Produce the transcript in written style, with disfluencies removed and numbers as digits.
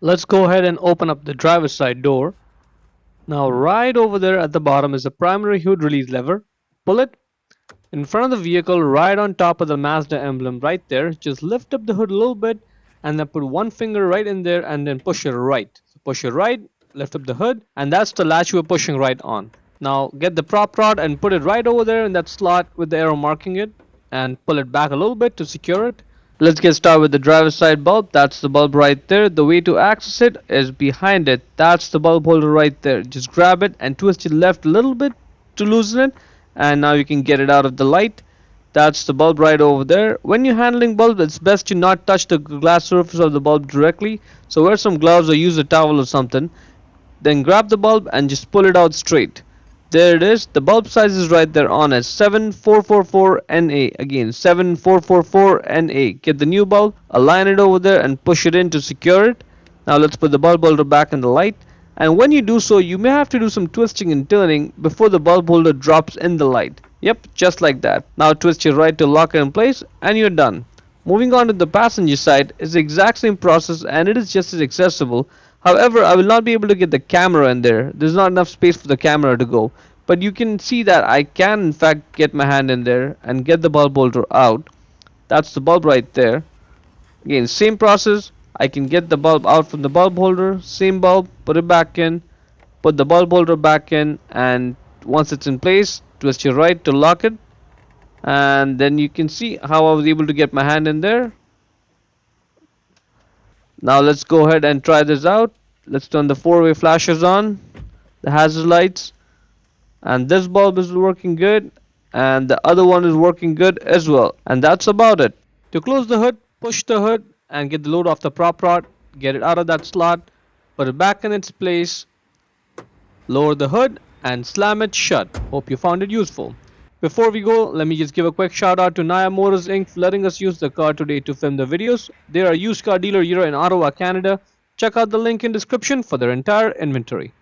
Let's go ahead and open up the driver's side door. Now right over there at the bottom is the primary hood release lever. Pull it. In front of the vehicle, right on top of the Mazda emblem right there, just lift up the hood a little bit and then put one finger right in there and then push it right. So push it right, lift up the hood, and that's the latch we're pushing right on. Now get the prop rod and put it right over there in that slot with the arrow marking it and pull it back a little bit to secure it. Let's get started with the driver's side bulb. That's the bulb right there. The way to access it is behind it. That's the bulb holder right there. Just grab it and twist it left a little bit to loosen it, and now you can get it out of the light. That's the bulb right over there. When you're handling bulbs, it's best to not touch the glass surface of the bulb directly. So wear some gloves or use a towel or something. Then grab the bulb and just pull it out straight. There it is. The bulb size is right there on it. 7444NA. Again, 7444NA. Get the new bulb, align it over there and push it in to secure it. Now let's put the bulb holder back in the light. And when you do so, you may have to do some twisting and turning before the bulb holder drops in the light. Yep, just like that. Now twist your right to lock it in place and you're done. Moving on to the passenger side is the exact same process and it is just as accessible. However, I will not be able to get the camera in there. There's not enough space for the camera to go. But you can see that I can in fact get my hand in there and get the bulb holder out. That's the bulb right there. Again, same process. I can get the bulb out from the bulb holder. Same bulb, put it back in. Put the bulb holder back in, and once it's in place, twist your right to lock it. And then you can see how I was able to get my hand in there. Now let's go ahead and try this out. Let's turn the four-way flashers on, the hazard lights, and this bulb is working good and the other one is working good as well, and that's about it. To close the hood, push the hood and get the load off the prop rod, get it out of that slot, put it back in its place, lower the hood and slam it shut. Hope you found it useful. Before we go, let me just give a quick shout out to Naya Motors Inc. for letting us use the car today to film the videos. They are a used car dealer here in Ottawa, Canada. Check out the link in description for their entire inventory.